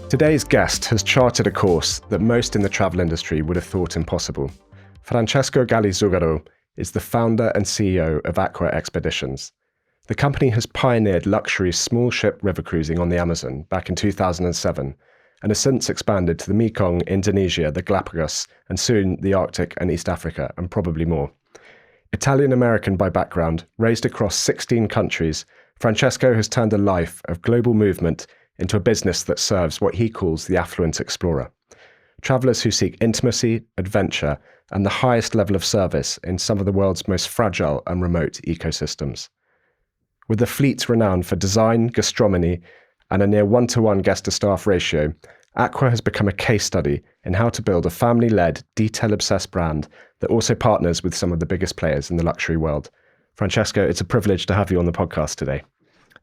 Today's guest has charted a course that most in the travel industry would have thought impossible. Francesco Galli Zugaro is the founder and CEO of Aqua Expeditions. The company has pioneered luxury small ship river cruising on the Amazon back in 2007 and has since expanded to the Mekong, Indonesia, the Galapagos, and soon the Arctic and East Africa, and probably more. Italian-American by background, raised across 16 countries, Francesco has turned a life of global movement into a business that serves what he calls the affluent explorer. Travellers who seek intimacy, adventure, and the highest level of service in some of the world's most fragile and remote ecosystems. With a fleet renowned for design, gastronomy, and a near one-to-one guest-to-staff ratio, Aqua has become a case study in how to build a family-led, detail-obsessed brand that also partners with some of the biggest players in the luxury world. Francesco, it's a privilege to have you on the podcast today.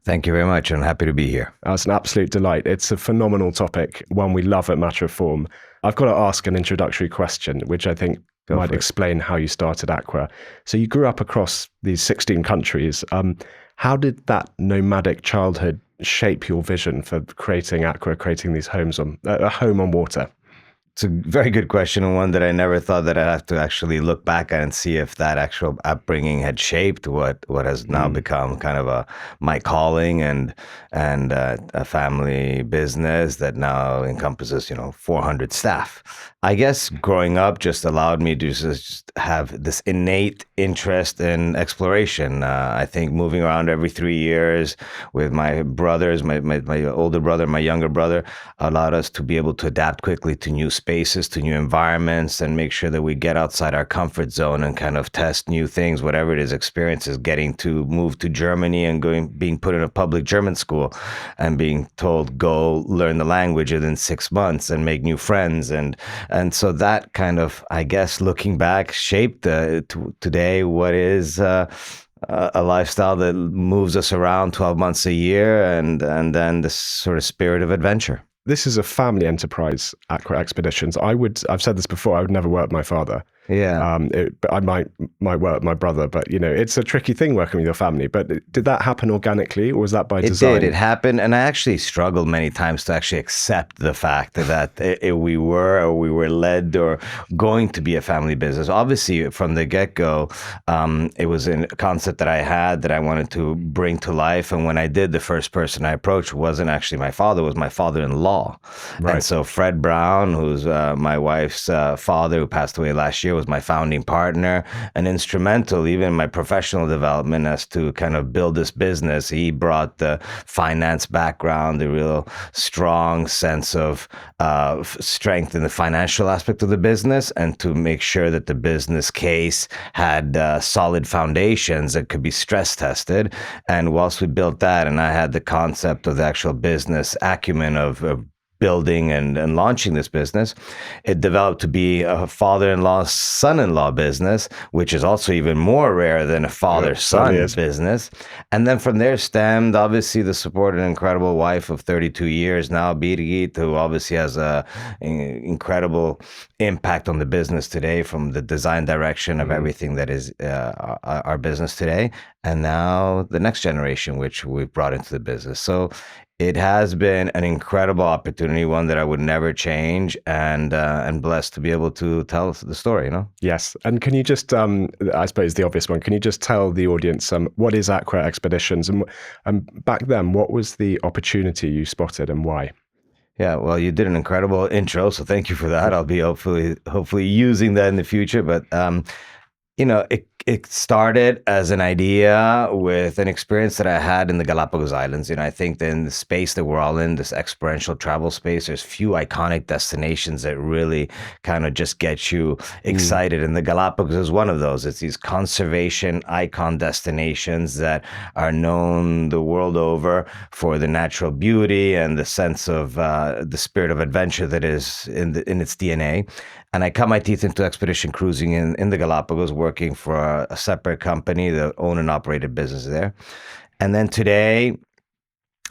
Thank you very much. I'm happy to be here. It's an absolute delight. It's a phenomenal topic, one we love at Matter of Form. I've got to ask an introductory question, which I think might explain how you started Aqua. So you grew up across these 16 countries. How did that nomadic childhood shape your vision for creating Aqua, creating these homes on a home on water? It's a very good question, and one that I never thought that I'd have to actually look back at and see if that actual upbringing had shaped what has now become kind of my calling and a family business that now encompasses 400 staff. I guess growing up just allowed me to just have this innate interest in exploration. I think moving around every 3 years with my brothers, my older brother, my younger brother, allowed us to be able to adapt quickly to new spaces, to new environments, and make sure that we get outside our comfort zone and kind of test new things, whatever it is, experiences. Getting to move to Germany and being put in a public German school and being told, go learn the language within 6 months and make new friends. And so that kind of, I guess, looking back, shaped today what is a lifestyle that moves us around 12 months a year and then this sort of spirit of adventure. This is a family enterprise, Aqua Expeditions. I've said this before, I would never work with my father. Yeah. But I might work with my brother, but it's a tricky thing working with your family. But did that happen organically, or was that by design? It did. It happened, and I actually struggled many times to actually accept the fact that we were led or going to be a family business. Obviously, from the get-go, it was a concept that I had that I wanted to bring to life. And when I did, the first person I approached wasn't actually my father; it was my father-in-law. Right. And so Fred Brown, who's my wife's father, who passed away last year, was my founding partner and instrumental even in my professional development as to kind of build this business. He brought the finance background, the real strong sense of strength in the financial aspect of the business, and to make sure that the business case had solid foundations that could be stress tested. And whilst we built that, and I had the concept of the actual business acumen of building and launching this business, it developed to be a father-in-law, son-in-law business, which is also even more rare than a father-son business. And then from there stemmed, obviously, the support of an incredible wife of 32 years now, Birgit, who obviously has an incredible impact on the business today, from the design direction of everything that is our business today, and now the next generation, which we've brought into the business. So it has been an incredible opportunity, one that I would never change, and blessed to be able to tell the story, Yes. And can you just, I suppose the obvious one, can you just tell the audience what is Aqua Expeditions? And back then, what was the opportunity you spotted and why? Yeah, well, you did an incredible intro, so thank you for that. I'll be hopefully using that in the future. But it started as an idea with an experience that I had in the Galapagos Islands. I think that in the space that we're all in, this experiential travel space, there's few iconic destinations that really kind of just get you excited. And the Galapagos is one of those. It's these conservation icon destinations that are known the world over for the natural beauty and the sense of the spirit of adventure that is in its DNA. And I cut my teeth into expedition cruising in the Galapagos, working for a separate company that owned and operated business there. And then today,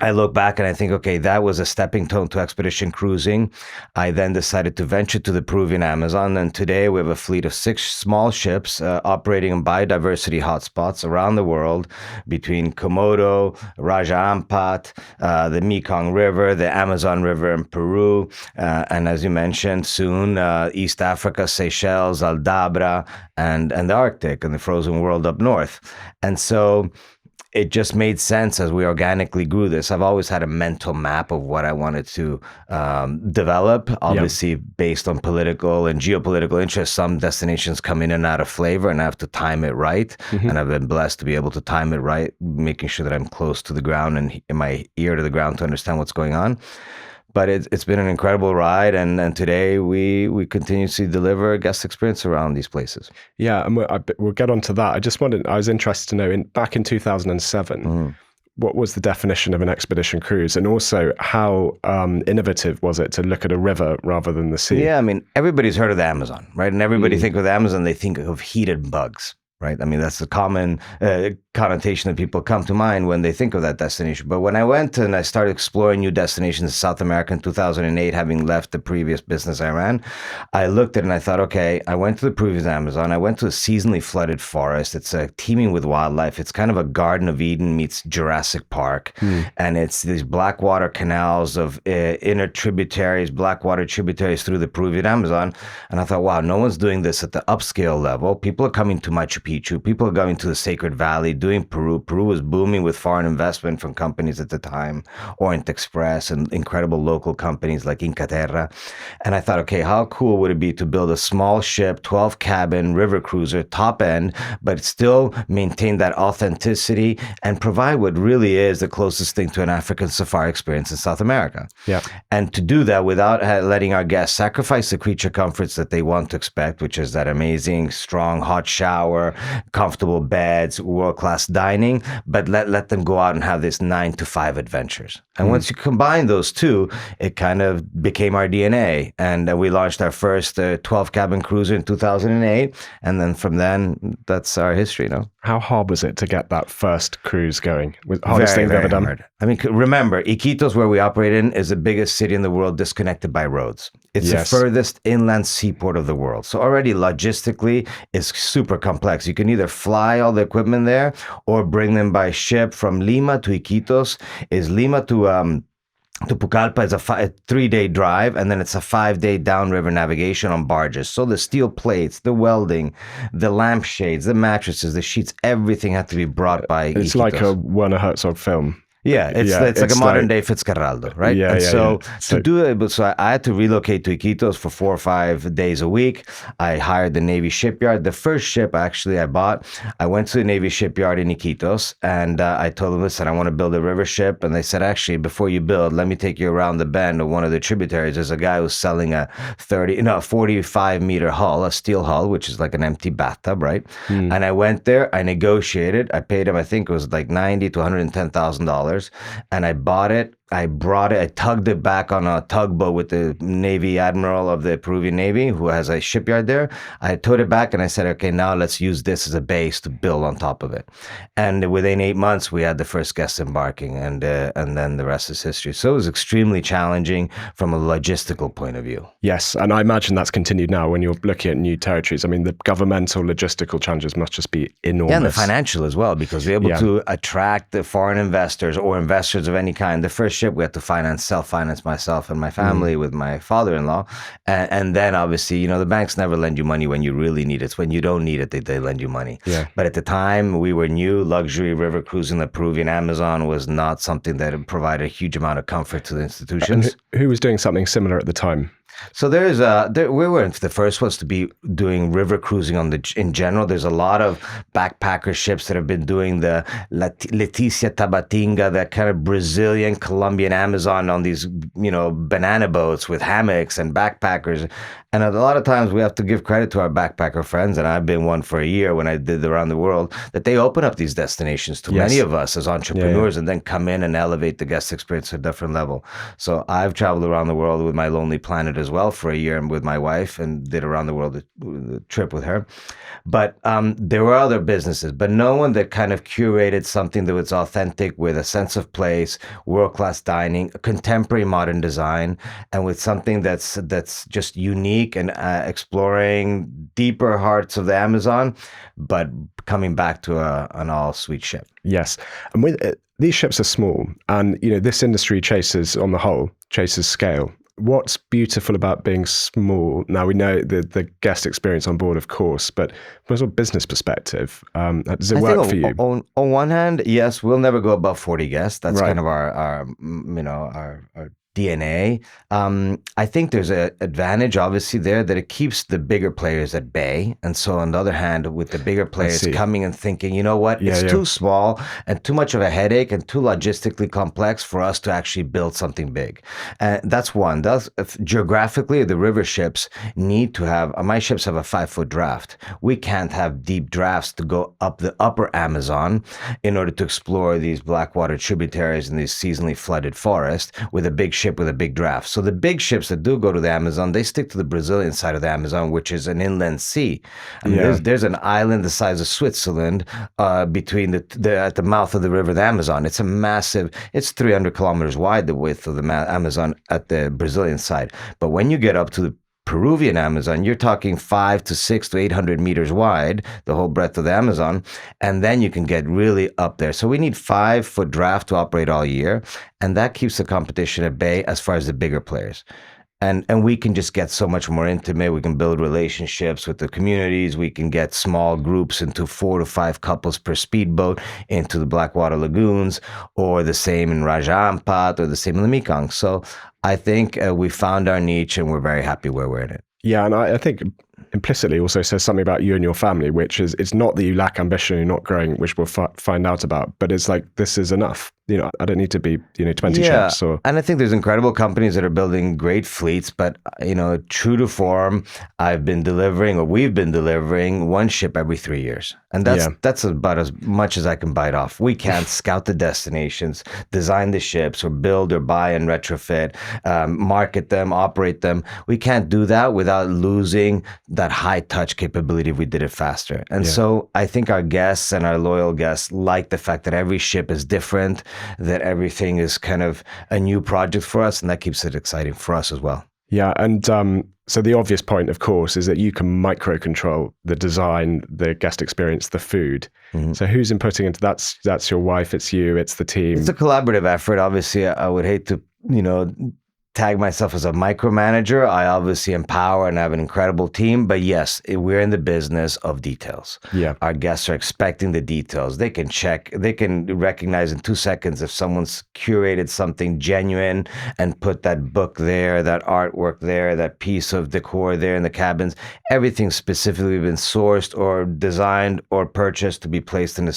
I look back and I think, okay, that was a stepping stone to expedition cruising. I then decided to venture to the Peruvian Amazon, and today we have a fleet of 6 small ships operating in biodiversity hotspots around the world between Komodo, Raja Ampat, the Mekong River, the Amazon River in Peru, and as you mentioned, soon East Africa, Seychelles, Aldabra, and the Arctic and the frozen world up north. And so it just made sense as we organically grew this. I've always had a mental map of what I wanted to develop, obviously based on political and geopolitical interests. Some destinations come in and out of flavor and I have to time it right. And I've been blessed to be able to time it right, making sure that I'm close to the ground and in my ear to the ground to understand what's going on. But it's been an incredible ride, and today we continuously deliver guest experience around these places. Yeah, and we'll get on to that. I was interested to know, back in 2007, what was the definition of an expedition cruise? And also, how innovative was it to look at a river rather than the sea? Yeah, I mean, everybody's heard of the Amazon, right? And everybody think of the Amazon, they think of heated bugs. Right. I mean, that's the common connotation that people come to mind when they think of that destination. But when I went and I started exploring new destinations in South America in 2008, having left the previous business I ran, I looked at it and I thought, okay, I went to the Peruvian Amazon. I went to a seasonally flooded forest. It's teeming with wildlife. It's kind of a Garden of Eden meets Jurassic Park. And it's these blackwater canals of inner tributaries, blackwater tributaries through the Peruvian Amazon. And I thought, wow, no one's doing this at the upscale level. People are coming to Machu Picchu. People are going to the Sacred Valley, doing Peru. Peru was booming with foreign investment from companies at the time, Orient Express and incredible local companies like Incaterra. And I thought, okay, how cool would it be to build a small ship, 12 cabin river cruiser, top end, but still maintain that authenticity and provide what really is the closest thing to an African safari experience in South America. Yeah. And to do that without letting our guests sacrifice the creature comforts that they want to expect, which is that amazing, strong, hot shower, comfortable beds, world-class dining, but let them go out and have this 9 to 5 adventures. And once you combine those two, it kind of became our DNA. And we launched our first 12-cabin cruiser in 2008. And then from then, that's our history, How hard was it to get that first cruise going? Was the hardest thing you've ever done? Hard. I mean, remember, Iquitos, where we operate in, is the biggest city in the world disconnected by roads. It's the furthest inland seaport of the world. So already logistically, it's super complex. You can either fly all the equipment there or bring them by ship from Lima to Iquitos. Is Lima to Pucallpa is a 3-day drive, and then it's a 5-day downriver navigation on barges. So the steel plates, the welding, the lampshades, the mattresses, the sheets, everything had to be brought by Iquitos. It's like a Werner Herzog film. Yeah, it's like a modern day Fitzcarraldo, right? Yeah, and so to do it, so I had to relocate to Iquitos for 4 or 5 days a week. I hired the Navy shipyard. The first ship actually I bought, I went to the Navy shipyard in Iquitos and I told them, listen, I want to build a river ship. And they said, actually, before you build, let me take you around the bend of one of the tributaries. There's a guy who's selling a 45-meter hull, a steel hull, which is like an empty bathtub, right? And I went there, I negotiated, I paid him, I think it was like $90,000 to $110,000. And I bought it. I brought it, I tugged it back on a tugboat with the Navy Admiral of the Peruvian Navy, who has a shipyard there. I towed it back and I said, okay, now let's use this as a base to build on top of it. And within 8 months, we had the first guests embarking, and then the rest is history. So it was extremely challenging from a logistical point of view. Yes, and I imagine that's continued now when you're looking at new territories. I mean, the governmental logistical challenges must just be enormous. Yeah, and the financial as well, because we're able to attract the foreign investors or investors of any kind. The first ship we had to self-finance myself and my family with my father-in-law. And then obviously, the banks never lend you money when you really need it. It's when you don't need it, they lend you money. Yeah. But at the time, we were new. Luxury river cruising the Peruvian Amazon was not something that provided a huge amount of comfort to the institutions. And who was doing something similar at the time? So we weren't the first ones to be doing river cruising in general. There's a lot of backpacker ships that have been doing the Leticia Tabatinga, that kind of Brazilian, Colombian Amazon on these, banana boats with hammocks and backpackers. And a lot of times we have to give credit to our backpacker friends, and I've been one for a year when I did around the world, that they open up these destinations to many of us as entrepreneurs and then come in and elevate the guest experience to a different level. So I've traveled around the world with my Lonely Planet as well for a year and with my wife, and did around the world trip with her. But there were other businesses, but no one that kind of curated something that was authentic with a sense of place, world-class dining, contemporary modern design, and with something that's just unique and exploring deeper hearts of the Amazon, but coming back to an all-suite ship. Yes. And with these ships are small, and this industry on the whole, chases scale. What's beautiful about being small? Now, we know the guest experience on board, of course, but from a business perspective, does it work for you? On one hand, yes, we'll never go above 40 guests. That's Right. kind of our DNA. I think there's an advantage, obviously, there that it keeps the bigger players at bay. And so, on the other hand, with the bigger players coming and thinking, you know what, it's too small and too much of a headache and too logistically complex for us to actually build something big. And that's one. Geographically, the river ships need to have, my ships have a 5-foot draft. We can't have deep drafts to go up the upper Amazon in order to explore these blackwater tributaries and these seasonally flooded forests with a big ship with a big draft. So the big ships that do go to the Amazon, they stick to the Brazilian side of the Amazon, which is an inland sea. I mean, there's an island the size of Switzerland between at the mouth of the river, the Amazon. It's a massive, it's 300 kilometers wide, the width of the Amazon at the Brazilian side. But when you get up to the Peruvian Amazon, you're talking 500 to 600 to 800 meters wide, the whole breadth of the Amazon, and then you can get really up there. So we need 5-foot draft to operate all year, and that keeps the competition at bay as far as the bigger players. And we can just get so much more intimate. We can build relationships with the communities. We can get small groups into 4 to 5 couples per speedboat into the Blackwater lagoons, or the same in Raja Ampat, or the same in the Mekong. So I think we found our niche, and we're very happy where we're in it. Yeah, and I think implicitly also says something about you and your family, which is, it's not that you lack ambition, you're not growing, which we'll find out about, but it's like, this is enough. I don't need to be 20 ships. And I think there's incredible companies that are building great fleets, but true to form, we've been delivering one ship every 3 years, and that's about as much as I can bite off. We can't scout the destinations, design the ships, or build or buy and retrofit, market them, operate them. We can't do that without losing that high touch capability if we did it faster. And so I think our guests and our loyal guests like the fact that every ship is different, that everything is kind of a new project for us, and that keeps it exciting for us as well. Yeah, and so the obvious point, of course, is that you can micro control the design, the guest experience, the food. Mm-hmm. So who's inputting into that's your wife, it's you, it's the team. It's a collaborative effort. Obviously, I would hate to, tag myself as a micromanager. I obviously empower and have an incredible team, but yes, we're in the business of details. Yeah. Our guests are expecting the details. They can recognize in 2 seconds if someone's curated something genuine and put that book there, that artwork there, that piece of decor there in the cabins. Everything's specifically been sourced or designed or purchased to be placed in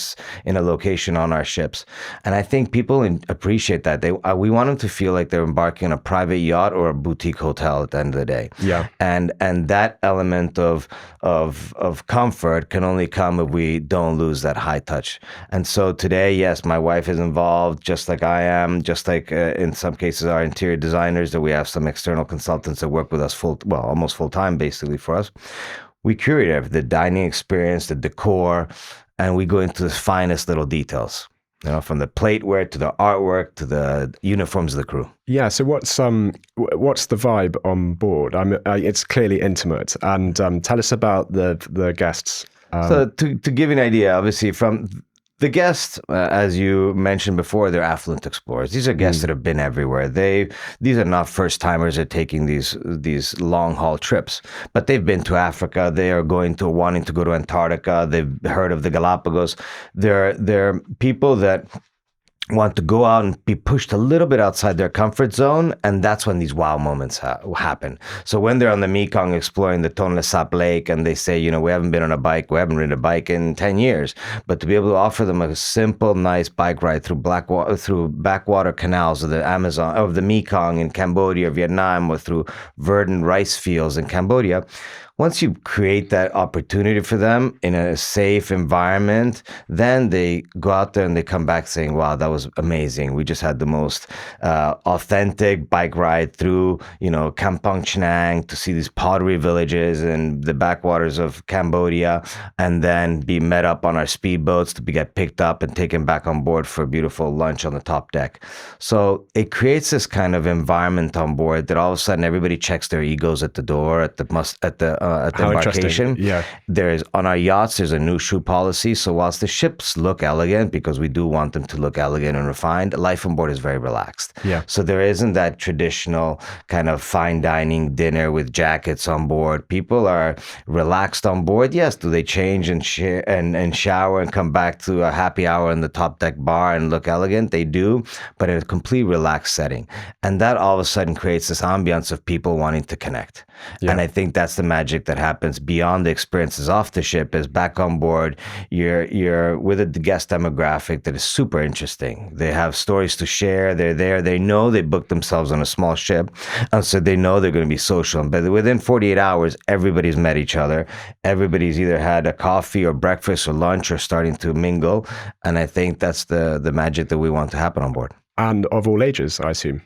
a location on our ships. And I think people appreciate that. We want them to feel like they're embarking on a private yacht or a boutique hotel at the end of the day. Yeah. And that element of comfort can only come if we don't lose that high touch. And so today, yes, my wife is involved, just like I am, just like in some cases our interior designers, that we have some external consultants that work with us almost full time basically for us. We curate the dining experience, the decor, and we go into the finest little details. From the plateware to the artwork to the uniforms of the crew. Yeah. So what's the vibe on board? It's clearly intimate, and tell us about the guests. So to give you an idea, obviously from the guests, as you mentioned before, they're affluent explorers. These are guests that have been everywhere. These are not first timers that are taking these long haul trips, but they've been to Africa. They are wanting to go to Antarctica. They've heard of the Galapagos. They're people that want to go out and be pushed a little bit outside their comfort zone, and that's when these wow moments happen. So when they're on the Mekong exploring the Tonle Sap Lake, and they say, we haven't ridden a bike in 10 years, but to be able to offer them a simple, nice bike ride through backwater canals of the Amazon, of the Mekong in Cambodia or Vietnam, or through verdant rice fields in Cambodia, once you create that opportunity for them in a safe environment, then they go out there and they come back saying, wow, that was amazing. We just had the most authentic bike ride through, Kampong Chnang to see these pottery villages and the backwaters of Cambodia, and then be met up on our speedboats to get picked up and taken back on board for a beautiful lunch on the top deck. So it creates this kind of environment on board that all of a sudden everybody checks their egos at the door at the embarkation. Yeah. On our yachts, there's a new shoe policy. So whilst the ships look elegant, because we do want them to look elegant and refined, life on board is very relaxed. Yeah. So there isn't that traditional kind of fine dining dinner with jackets on board. People are relaxed on board. Yes, do they change and shower and come back to a happy hour in the top deck bar and look elegant? They do, but in a complete relaxed setting. And that all of a sudden creates this ambiance of people wanting to connect. Yeah. And I think that's the magic that happens beyond the experiences off the ship. Is back on board, you're with a guest demographic that is super interesting. They have stories to share. They're there. They know they booked themselves on a small ship, and so they know they're going to be social. But within 48 hours, everybody's met each other. Everybody's either had a coffee or breakfast or lunch or starting to mingle. And I think that's the magic that we want to happen on board. And of all ages, I assume.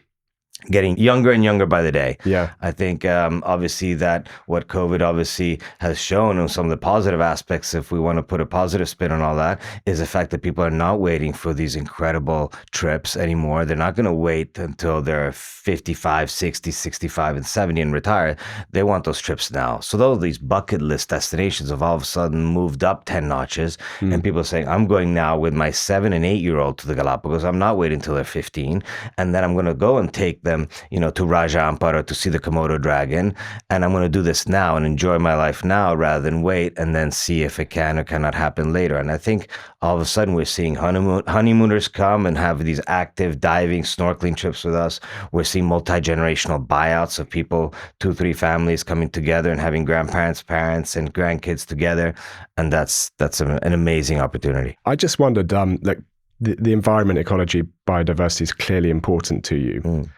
Getting younger and younger by the day. Yeah. I think obviously that what COVID obviously has shown, and some of the positive aspects, if we want to put a positive spin on all that, is the fact that people are not waiting for these incredible trips anymore. They're not going to wait until they're 55, 60, 65, and 70 and retire. They want those trips now. So these bucket list destinations have all of a sudden moved up 10 notches. And people are saying, I'm going now with my 7 and 8-year-old to the Galapagos. I'm not waiting until they're 15. And then I'm going to go and take them, to Raja Ampat to see the Komodo dragon. And I'm going to do this now and enjoy my life now rather than wait and then see if it can or cannot happen later. And I think all of a sudden we're seeing honeymooners come and have these active diving, snorkeling trips with us. We're seeing multi-generational buyouts of people, 2-3 families coming together and having grandparents, parents, and grandkids together. And that's an amazing opportunity. I just wondered, the environment, ecology, biodiversity is clearly important to you.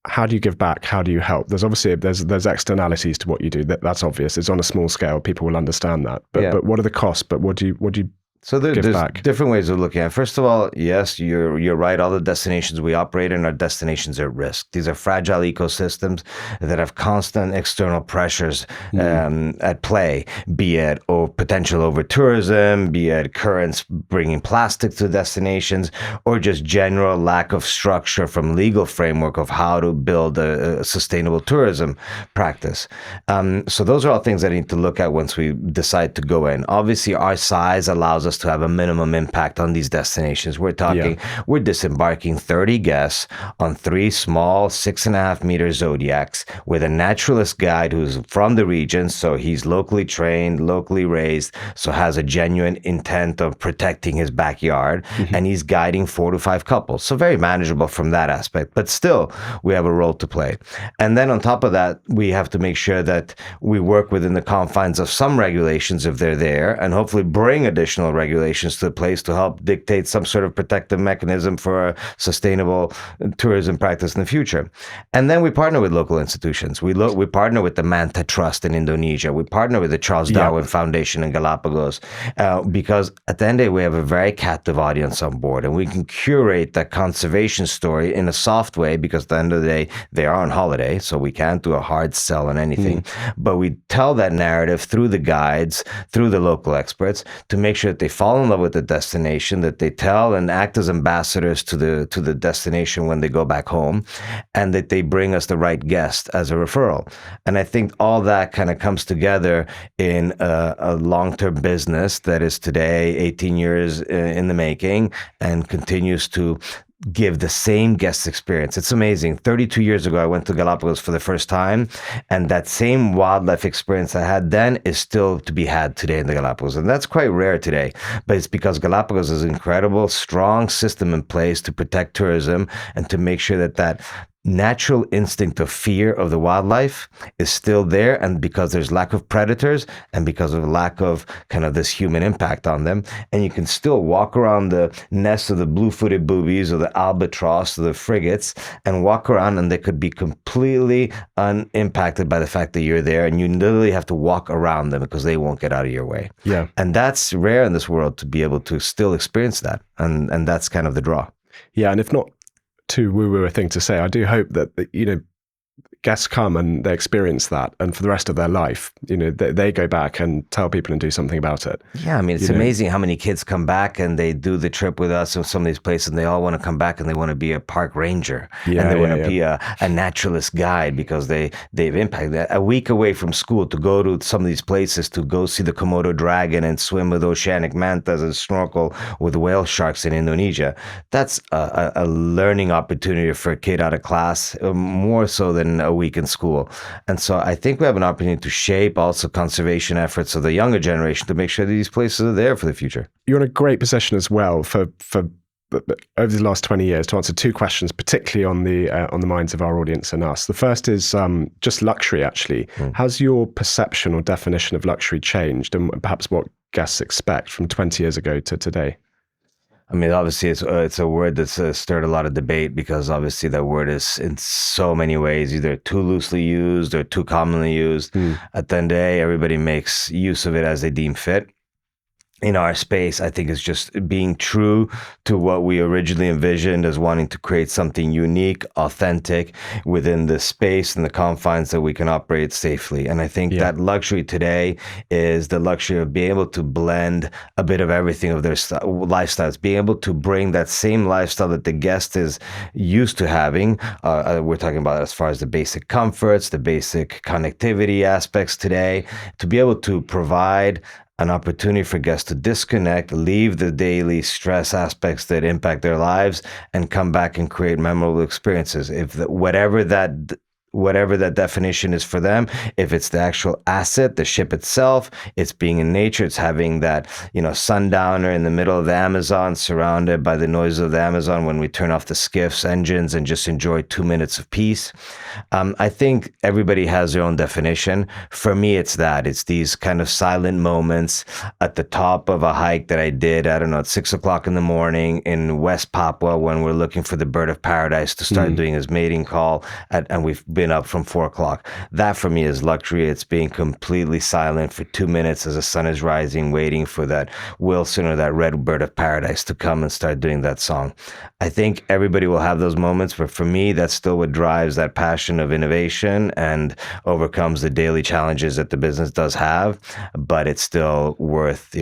How do you give back? How do you help? There's obviously there's externalities to what you do. That's obvious. It's on a small scale. People will understand that. But what are the costs? But what do you So there's different ways of looking at it. First of all, yes, you're right. All the destinations we operate in are destinations at risk. These are fragile ecosystems that have constant external pressures at play, be it potential over-tourism, be it currents bringing plastic to destinations, or just general lack of structure from legal framework of how to build a sustainable tourism practice. So those are all things that I need to look at once we decide to go in. Obviously, our size allows us to have a minimum impact on these destinations. We're talking, we're disembarking 30 guests on 3 small 6.5 meter Zodiacs with a naturalist guide who's from the region. So he's locally trained, locally raised, so has a genuine intent of protecting his backyard. And he's guiding 4 to 5 couples. So very manageable from that aspect, but still we have a role to play. And then on top of that, we have to make sure that we work within the confines of some regulations if they're there, and hopefully bring additional regulations to the place to help dictate some sort of protective mechanism for a sustainable tourism practice in the future. And then we partner with local institutions. We partner with the Manta Trust in Indonesia. We partner with the Charles Darwin Foundation in Galapagos, because at the end of the day, we have a very captive audience on board, and we can curate that conservation story in a soft way, because at the end of the day, they are on holiday, so we can't do a hard sell on anything. But we tell that narrative through the guides, through the local experts, to make sure that they fall in love with the destination, that they tell and act as ambassadors to the destination when they go back home, and that they bring us the right guest as a referral. And I think all that kind of comes together in a long-term business that is today 18 years in the making and continues to give the same guest experience. It's amazing. 32 years ago, I went to Galapagos for the first time, and that same wildlife experience I had then is still to be had today in the Galapagos. And that's quite rare today, but it's because Galapagos has an incredible, strong system in place to protect tourism and to make sure that natural instinct of fear of the wildlife is still there, and because there's lack of predators and because of lack of kind of this human impact on them, and you can still walk around the nests of the blue-footed boobies or the albatross or the frigates and walk around, and they could be completely unimpacted by the fact that you're there, and you literally have to walk around them because they won't get out of your way. Yeah. And that's rare in this world, to be able to still experience that, and that's kind of the draw. Yeah, and if not too woo-woo a thing to say, I do hope that, guests come and they experience that, and for the rest of their life, they go back and tell people and do something about it. Yeah, I mean, it's amazing how many kids come back and they do the trip with us in some of these places, and they all want to come back and they want to be a park ranger, and they want to be a naturalist guide because they've impacted. A week away from school to go to some of these places to go see the Komodo dragon and swim with oceanic mantas and snorkel with whale sharks in Indonesia. That's a learning opportunity for a kid out of class, more so than a week in school. And so I think we have an opportunity to shape also conservation efforts of the younger generation to make sure that these places are there for the future. You're in a great position as well for over the last 20 years to answer two questions, particularly on the minds of our audience and us. The first is just luxury, actually. How's your perception or definition of luxury changed, and perhaps what guests expect from 20 years ago to today? I mean, obviously, it's a word that's stirred a lot of debate, because obviously that word is in so many ways either too loosely used or too commonly used. At the end of the day, everybody makes use of it as they deem fit. In our space, I think it's just being true to what we originally envisioned as wanting to create something unique, authentic within the space and the confines that we can operate safely. And I think that luxury today is the luxury of being able to blend a bit of everything of their lifestyles, being able to bring that same lifestyle that the guest is used to having. We're talking about as far as the basic comforts, the basic connectivity aspects today, to be able to provide an opportunity for guests to disconnect, leave the daily stress aspects that impact their lives, and come back and create memorable experiences. Whatever that definition is for them, if it's the actual asset, the ship itself, it's being in nature, it's having that, sundowner in the middle of the Amazon, surrounded by the noise of the Amazon when we turn off the skiff's engines and just enjoy 2 minutes of peace. I think everybody has their own definition. For me, it's these kind of silent moments at the top of a hike that I did, I don't know, at 6 o'clock in the morning in West Papua, when we're looking for the bird of paradise to start doing his mating call, and we've been up from 4 o'clock. That for me is luxury. It's being completely silent for 2 minutes as the sun is rising, waiting for that Wilson or that red bird of paradise to come and start doing that song. I think everybody will have those moments, but for me, that's still what drives that passion of innovation and overcomes the daily challenges that the business does have. But it's still worth,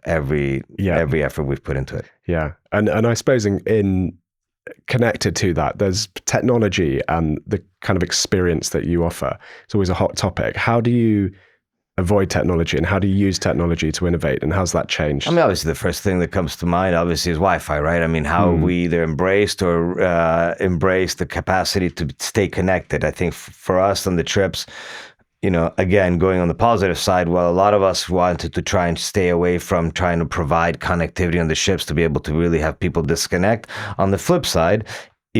every effort we've put into it. Yeah. And I suppose in connected to that, there's technology and the kind of experience that you offer. It's always a hot topic. How do you avoid technology, and how do you use technology to innovate, and how's that changed? I mean, obviously, the first thing that comes to mind, obviously, is Wi-Fi, right? I mean, how we either embraced or embrace the capacity to stay connected. I think for us on the trips, again, going on the positive side, while a lot of us wanted to try and stay away from trying to provide connectivity on the ships to be able to really have people disconnect, on the flip side,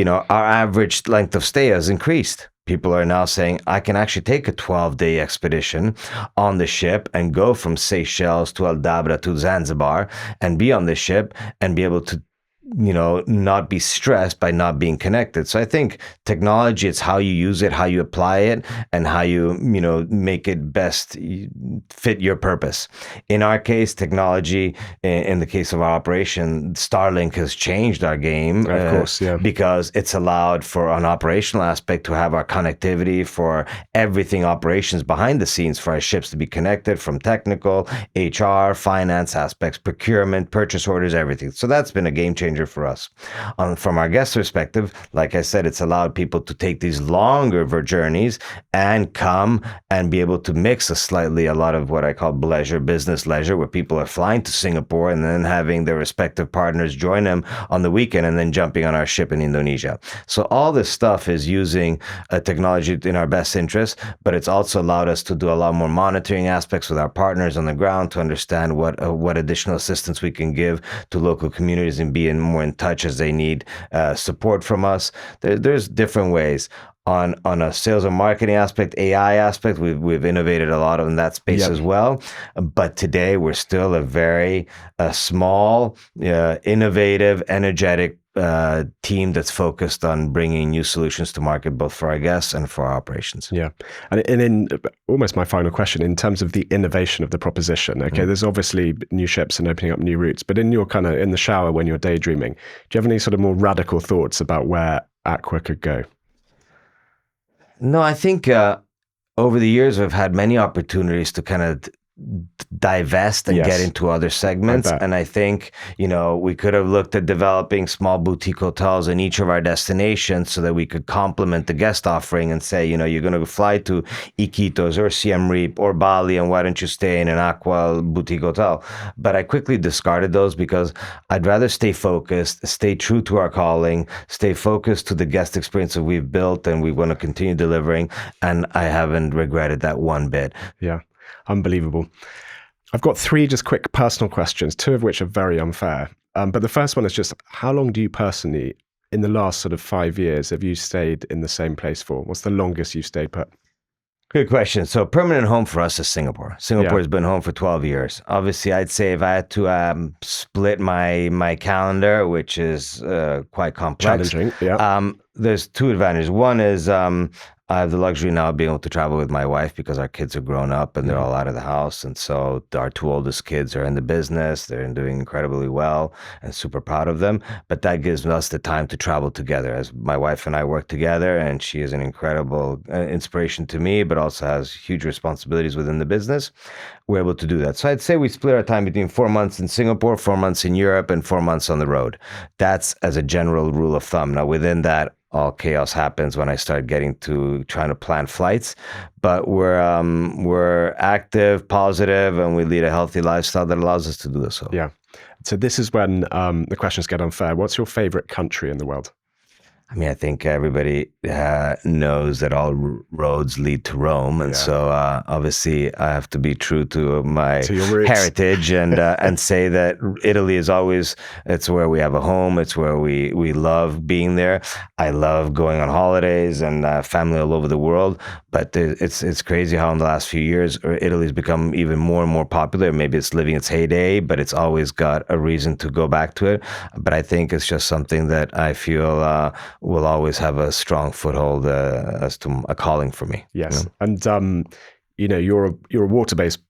our average length of stay has increased. People are now saying, I can actually take a 12-day expedition on the ship and go from Seychelles to Aldabra to Zanzibar and be on the ship and be able to not be stressed by not being connected. So I think technology, it's how you use it, how you apply it, and how you, make it best fit your purpose. In our case, technology, in the case of our operation, Starlink has changed our game. Of course, yeah. Because it's allowed for an operational aspect to have our connectivity for everything operations behind the scenes for our ships to be connected, from technical, HR, finance aspects, procurement, purchase orders, everything. So that's been a game changer for us. From our guest perspective, like I said, it's allowed people to take these longer journeys and come and be able to mix a lot of what I call business leisure, where people are flying to Singapore and then having their respective partners join them on the weekend and then jumping on our ship in Indonesia. So all this stuff is using technology in our best interest, but it's also allowed us to do a lot more monitoring aspects with our partners on the ground to understand what additional assistance we can give to local communities and be in more in touch as they need support from us. There's different ways. On a sales and marketing aspect, AI aspect, we've innovated a lot in that space as well. But today we're still a very small, innovative, energetic team that's focused on bringing new solutions to market, both for our guests and for our operations. Yeah. And in almost my final question, in terms of the innovation of the proposition, okay, there's obviously new ships and opening up new routes, but in your kind of in the shower when you're daydreaming, do you have any sort of more radical thoughts about where Aqua could go? No, I think over the years, we've had many opportunities to kind of divest and get into other segments. And I think, we could have looked at developing small boutique hotels in each of our destinations so that we could complement the guest offering and say, you're going to fly to Iquitos or Siem Reap or Bali, and why don't you stay in an Aqua boutique hotel? But I quickly discarded those because I'd rather stay focused, stay true to our calling, stay focused to the guest experience that we've built and we want to continue delivering. And I haven't regretted that one bit. Yeah. Unbelievable. I've got 3 just quick personal questions, 2 of which are very unfair. But the first one is just, how long do you personally, in the last sort of 5 years, have you stayed in the same place for? What's the longest you've stayed put? Good question. So permanent home for us is Singapore. Singapore has been home for 12 years. Obviously, I'd say if I had to split my calendar, which is quite complex. Challenging, there's 2 advantages. One is I have the luxury now of being able to travel with my wife because our kids are grown up and they're all out of the house. And so our 2 oldest kids are in the business. They're doing incredibly well and super proud of them. But that gives us the time to travel together, as my wife and I work together, and she is an incredible inspiration to me, but also has huge responsibilities within the business. We're able to do that. So I'd say we split our time between 4 months in Singapore, 4 months in Europe, and 4 months on the road. That's as a general rule of thumb. Now, within that, all chaos happens when I start getting to trying to plan flights. But we're active, positive, and we lead a healthy lifestyle that allows us to do this. Yeah. So this is when the questions get unfair. What's your favorite country in the world? I mean, I think everybody knows that all roads lead to Rome. And so obviously I have to be true to my heritage and say that Italy is always, it's where we have a home. It's where we love being there. I love going on holidays and family all over the world. But it's crazy how in the last few years, Italy's become even more and more popular. Maybe it's living its heyday, but it's always got a reason to go back to it. But I think it's just something that I feel will always have a strong foothold as to a calling for me. Yes. And, you're a water-based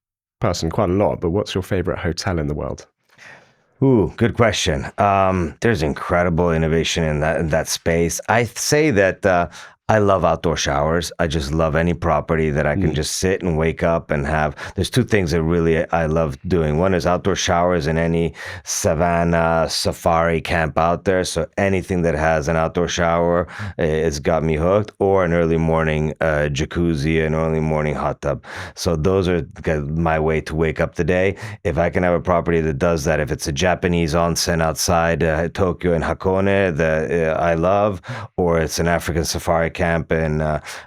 person quite a lot, but what's your favorite hotel in the world? Ooh, good question. There's incredible innovation in that space. I say that I love outdoor showers. I just love any property that I can just sit and wake up and have. There's 2 things that really I love doing. One is outdoor showers in any savannah safari camp out there. So anything that has an outdoor shower, it's got me hooked, or an early morning jacuzzi, an early morning hot tub. So those are my way to wake up the day. If I can have a property that does that, if it's a Japanese onsen outside Tokyo in Hakone that I love, or it's an African safari camp. And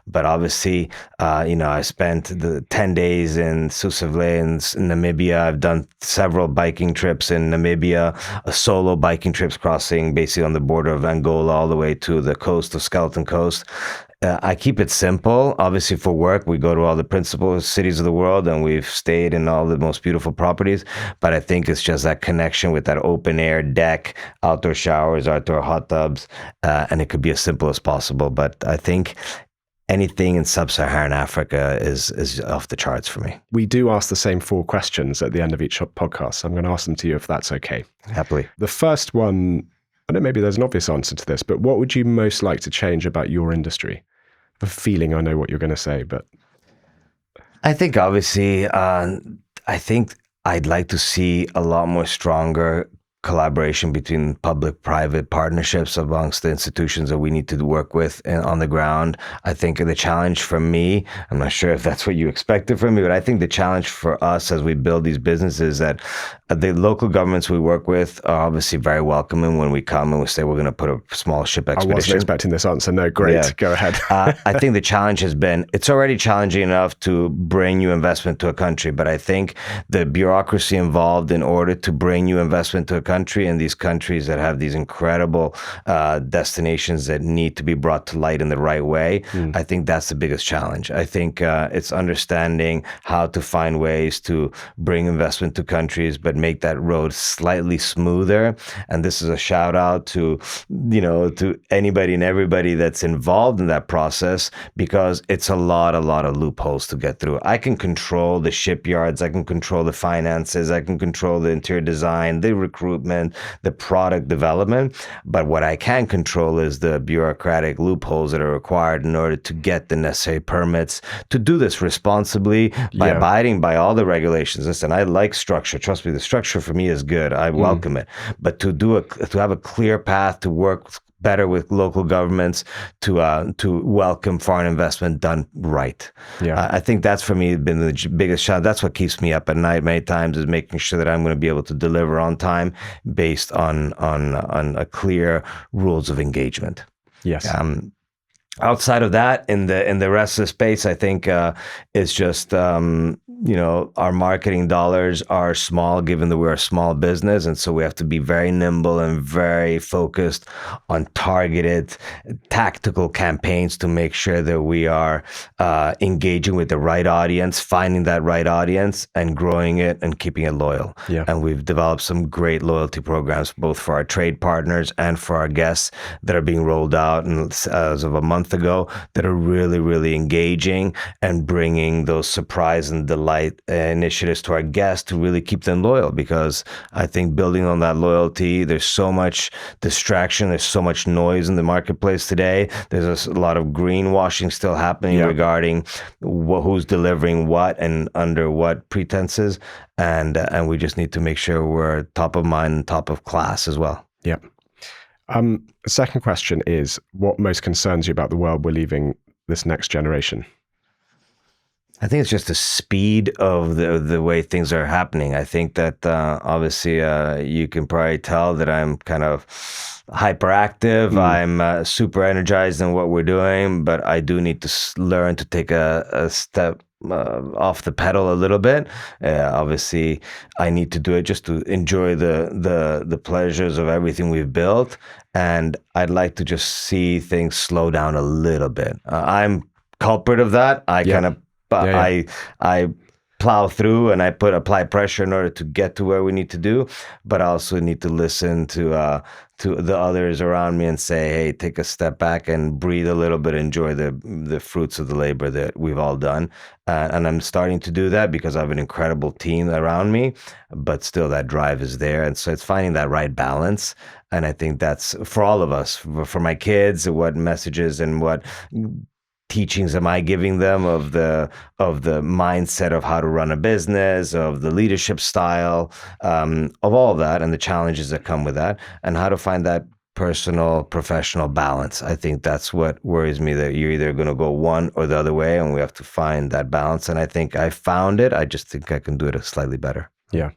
but obviously, I spent the 10 days in Susavle in Namibia. I've done several biking trips in Namibia, solo biking trips crossing basically on the border of Angola all the way to the coast of Skeleton Coast. I keep it simple. Obviously, for work, we go to all the principal cities of the world and we've stayed in all the most beautiful properties. But I think it's just that connection with that open air deck, outdoor showers, outdoor hot tubs, and it could be as simple as possible. But I think anything in sub-Saharan Africa is off the charts for me. We do ask the same 4 questions at the end of each podcast. So I'm going to ask them to you if that's okay. Happily. The first one, I know maybe there's an obvious answer to this, but what would you most like to change about your industry? I have a feeling I know what you're going to say, but I think obviously, I'd like to see a lot more stronger collaboration between public-private partnerships amongst the institutions that we need to work with on the ground. I think the challenge for me, I'm not sure if that's what you expected from me, but I think the challenge for us as we build these businesses is that The local governments we work with are obviously very welcoming when we come and we say we're going to put a small ship I expedition. wasn't expecting this answer. No, great. Yeah. Go ahead. I think the challenge has been, it's already challenging enough to bring new investment to a country, but I think the bureaucracy involved in order to bring new investment to a country, and these countries that have these incredible destinations that need to be brought to light in the right way, I think that's the biggest challenge. I think it's understanding how to find ways to bring investment to countries, but make that road slightly smoother. And this is a shout out to, to anybody and everybody that's involved in that process, because it's a lot of loopholes to get through. I can control the shipyards, I can control the finances, I can control the interior design, the recruitment, the product development. But what I can control is the bureaucratic loopholes that are required in order to get the necessary permits to do this responsibly by abiding by all the regulations. Listen, I like structure. Trust me, the structure for me is good. I welcome it. But to have a clear path to work better with local governments to welcome foreign investment done right. I think that's for me been the biggest challenge. That's what keeps me up at night many times, is making sure that I'm going to be able to deliver on time based on a clear rules of engagement. Yes. Outside of that, in the rest of the space, I think it's just our marketing dollars are small, given that we're a small business, and so we have to be very nimble and very focused on targeted, tactical campaigns to make sure that we are engaging with the right audience, finding that right audience, and growing it and keeping it loyal. And we've developed some great loyalty programs, both for our trade partners and for our guests, that are being rolled out as of a month ago, that are really engaging and bringing those surprise and delight initiatives to our guests to really keep them loyal. Because I think building on that loyalty, there's so much distraction, there's so much noise in the marketplace today. There's a lot of greenwashing still happening regarding who's delivering what and under what pretenses, and we just need to make sure we're top of mind and top of class as well. Yep. The second question is, what most concerns you about the world we're leaving this next generation? I think it's just the speed of the way things are happening. I think that obviously you can probably tell that I'm kind of hyperactive. I'm super energized in what we're doing, but I do need to learn to take a step off the pedal a little bit. Obviously, I need to do it just to enjoy the pleasures of everything we've built, and I'd like to just see things slow down a little bit. I'm culprit of that. I plow through and I apply pressure in order to get to where we need to do, but I also need to listen to the others around me and say, hey, take a step back and breathe a little bit, enjoy the fruits of the labor that we've all done. And I'm starting to do that because I have an incredible team around me, but still that drive is there. And so it's finding that right balance. And I think that's for all of us, for my kids, what messages and what teachings am I giving them of the mindset of how to run a business, of the leadership style, of all of that, and the challenges that come with that, and how to find that personal, professional balance. I think that's what worries me, that you're either going to go one or the other way, and we have to find that balance. And I think I found it. I just think I can do it slightly better. Yeah.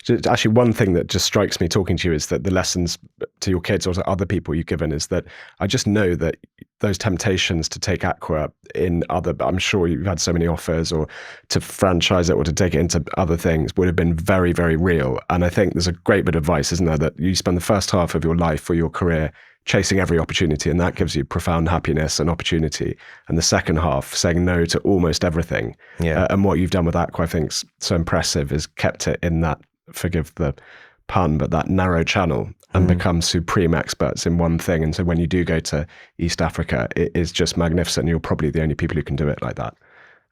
So actually, one thing that just strikes me talking to you is that the lessons to your kids or to other people you've given is that I just know that those temptations to take Aqua in other, I'm sure you've had so many offers, or to franchise it or to take it into other things, would have been very, very real. And I think there's a great bit of advice, isn't there, that you spend the first half of your life or your career chasing every opportunity, and that gives you profound happiness and opportunity. And the second half, saying no to almost everything. And what you've done with Aqua, I think, is so impressive, is kept it in that, forgive the pun, but that narrow channel, and become supreme experts in one thing. And so when you do go to East Africa, it is just magnificent. You're probably the only people who can do it like that.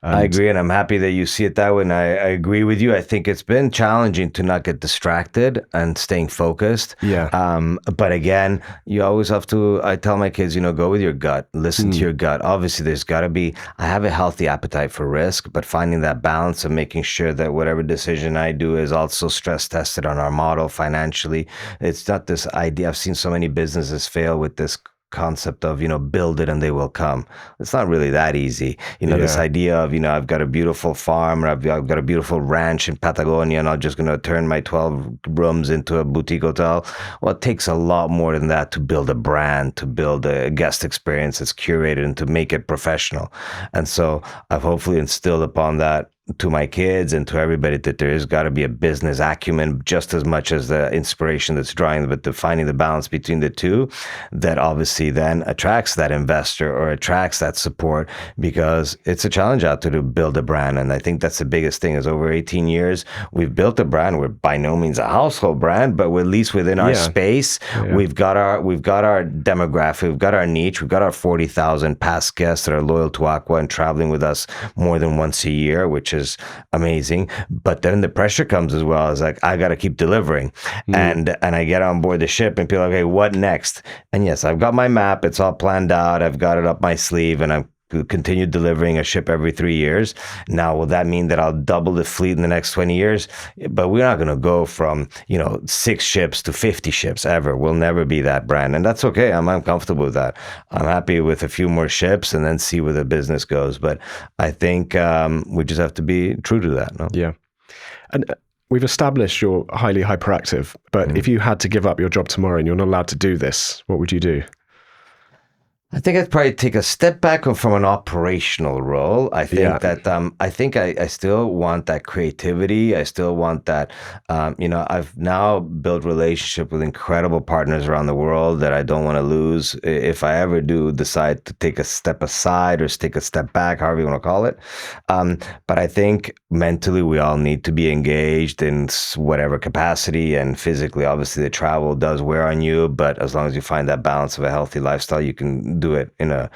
I agree, and I'm happy that you see it that way, and I agree with you. I think it's been challenging to not get distracted and staying focused. But again, you always have to, I tell my kids, go with your gut, listen to your gut. Obviously, there's got to be, I have a healthy appetite for risk, but finding that balance of making sure that whatever decision I do is also stress tested on our model financially. It's not this idea. I've seen so many businesses fail with this concept of, build it and they will come. It's not really that easy. This Yeah. idea of, I've got a beautiful farm, or I've got a beautiful ranch in Patagonia, and I'm just going to turn my 12 rooms into a boutique hotel. Well, it takes a lot more than that to build a brand, to build a guest experience that's curated, and to make it professional. And so I've hopefully instilled upon that to my kids and to everybody that there's got to be a business acumen just as much as the inspiration that's drawing, but finding the balance between the two that obviously then attracts that investor or attracts that support, because it's a challenge out there to build a brand. And I think that's the biggest thing is over 18 years, we've built a brand. We're by no means a household brand, but we're at least within our space. Yeah. We've got our demographic, we've got our niche, we've got our 40,000 past guests that are loyal to Aqua and traveling with us more than once a year, which is amazing. But then the pressure comes as well. It's like, I got to keep delivering. And I get on board the ship and people are like, okay, what next? And yes, I've got my map. It's all planned out. I've got it up my sleeve, and I'm continue delivering a ship every 3 years. Now, will that mean that I'll double the fleet in the next 20 years? But we're not going to go from, 6 ships to 50 ships ever. We'll never be that brand. And that's okay. I'm comfortable with that. I'm happy with a few more ships and then see where the business goes. But I think we just have to be true to that. No? Yeah. And we've established you're highly hyperactive, but if you had to give up your job tomorrow and you're not allowed to do this, what would you do? I think I'd probably take a step back from an operational role. I think that I still want that creativity. I still want that. I've now built relationship with incredible partners around the world that I don't want to lose. If I ever do decide to take a step aside or take a step back, however you want to call it. But I think mentally we all need to be engaged in whatever capacity, and physically, obviously, the travel does wear on you. But as long as you find that balance of a healthy lifestyle, you can do it in a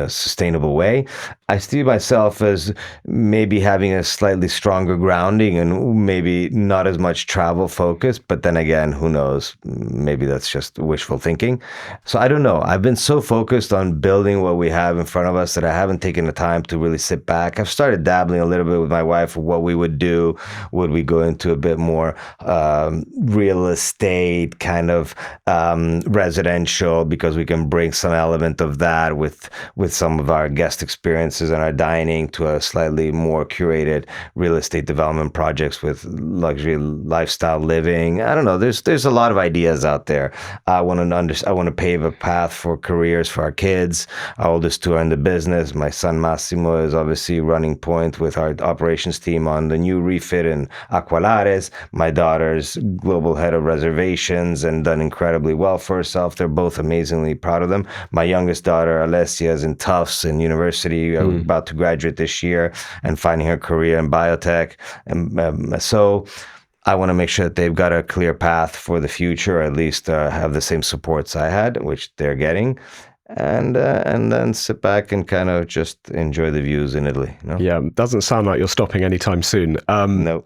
sustainable way. I see myself as maybe having a slightly stronger grounding and maybe not as much travel focus, but then again, who knows? Maybe that's just wishful thinking. So I don't know. I've been so focused on building what we have in front of us that I haven't taken the time to really sit back. I've started dabbling a little bit with my wife of what we would do. Would we go into a bit more real estate kind of residential, because we can bring some element of that with some of our guest experiences and our dining to a slightly more curated real estate development projects with luxury lifestyle living. I don't know. There's a lot of ideas out there. I want to pave a path for careers for our kids. Our oldest two are in the business. My son Massimo is obviously running point with our operations team on the new refit in Aqualares. My daughter's global head of reservations and done incredibly well for herself. They're both amazingly proud of them. My youngest daughter, Alessia, is in Tufts in university, about to graduate this year and finding her career in biotech. And so I want to make sure that they've got a clear path for the future, or at least have the same supports I had, which they're getting. And then sit back and kind of just enjoy the views in Italy. No? Yeah, doesn't sound like you're stopping anytime soon. No.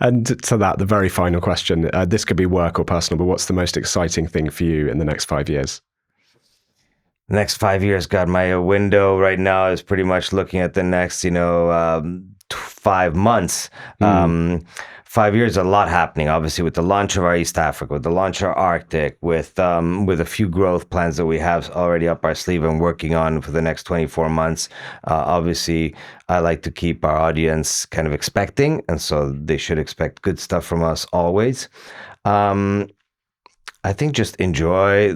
and to that, the very final question, this could be work or personal, but what's the most exciting thing for you in the next 5 years? Next 5 years, God, my window right now is pretty much looking at the next, 5 months. 5 years, a lot happening, obviously, with the launch of our East Africa, with the launch of our Arctic, with a few growth plans that we have already up our sleeve and working on for the next 24 months. Obviously, I like to keep our audience kind of expecting, and so they should expect good stuff from us always. I think just enjoy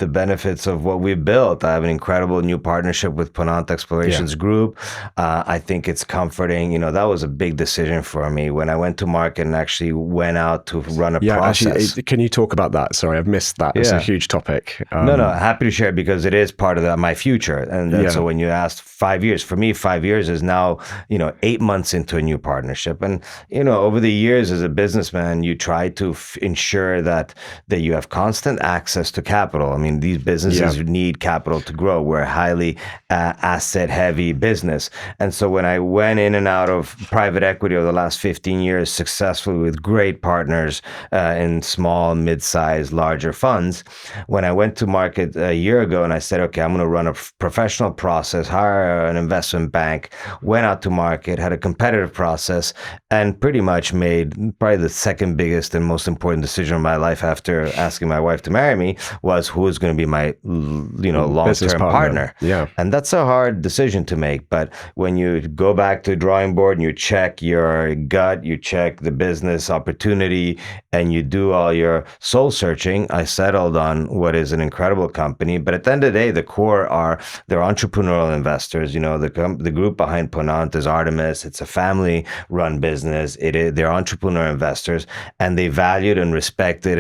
the benefits of what we've built. I have an incredible new partnership with Ponant Explorations Group. I think it's comforting. That was a big decision for me when I went to market and actually went out to run a process. Actually, can you talk about that? Sorry, I've missed that. It's a huge topic. No, happy to share it because it is part of my future. And so when you asked 5 years, for me, 5 years is now, 8 months into a new partnership. And, over the years as a businessman, you try to ensure that you have constant access to capital. I mean, mean, these businesses need capital to grow. We're a highly asset-heavy business. And so when I went in and out of private equity over the last 15 years successfully with great partners in small, mid-sized, larger funds, when I went to market a year ago and I said, okay, I'm going to run a professional process, hire an investment bank, went out to market, had a competitive process, and pretty much made probably the second biggest and most important decision of my life after asking my wife to marry me was who is going to be my, long-term partner. Yeah. And that's a hard decision to make. But when you go back to the drawing board and you check your gut, you check the business opportunity, and you do all your soul searching, I settled on what is an incredible company. But at the end of the day, the core are they're entrepreneurial investors. The group behind Ponant is Artemis. It's a family-run business. They're entrepreneur investors, and they valued and respected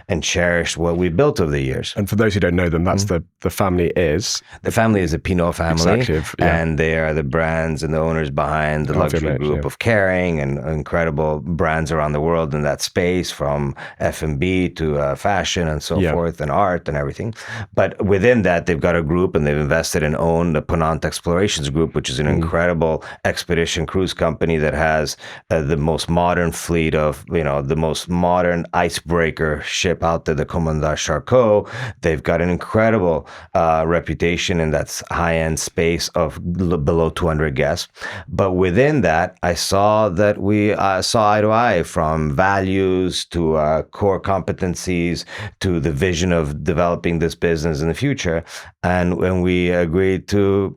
and cherished what we built over the years. And for those who don't know them, that's the family is? The family is a Pinot family, and they are the brands and the owners behind the luxury group of Kering and incredible brands around the world in that space, from F&B to fashion and so forth, and art and everything. But within that, they've got a group, and they've invested and owned the Ponant Explorations Group, which is an incredible expedition cruise company that has the most modern fleet of, the most modern icebreaker ship out there, the Commandant Charcot. They've got an incredible reputation in that high-end space of below 200 guests. But within that, I saw that we saw eye to eye, from values to core competencies to the vision of developing this business in the future. And when we agreed to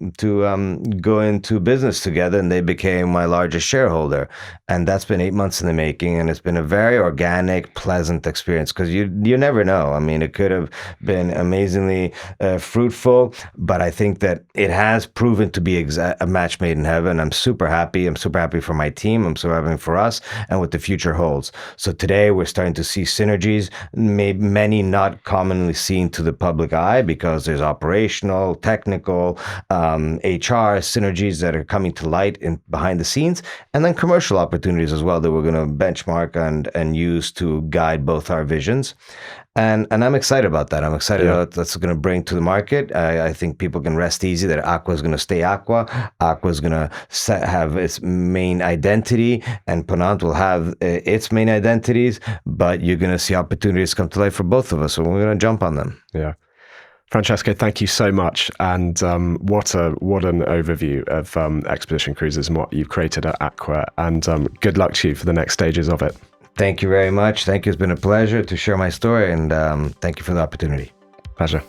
go into business together, and they became my largest shareholder. And that's been 8 months in the making, and it's been a very organic, pleasant experience, because you never know. I mean, it could have been amazingly fruitful, but I think that it has proven to be a match made in heaven. I'm super happy. I'm super happy for my team. I'm super happy for us and what the future holds. So today we're starting to see synergies, many not commonly seen to the public eye, because there's operational, technical, HR synergies that are coming to light behind the scenes, and then commercial opportunities as well that we're going to benchmark and use to guide both our visions. And I'm excited about that. I'm excited about what that's going to bring to the market. I think people can rest easy that Aqua is going to stay Aqua. Aqua is going to have its main identity, and Ponant will have its main identities, but you're going to see opportunities come to life for both of us, so we're going to jump on them. Yeah. Francesco, thank you so much. And what an overview of Expedition Cruises and what you've created at Aqua. And good luck to you for the next stages of it. Thank you very much. Thank you. It's been a pleasure to share my story, and thank you for the opportunity. Pleasure.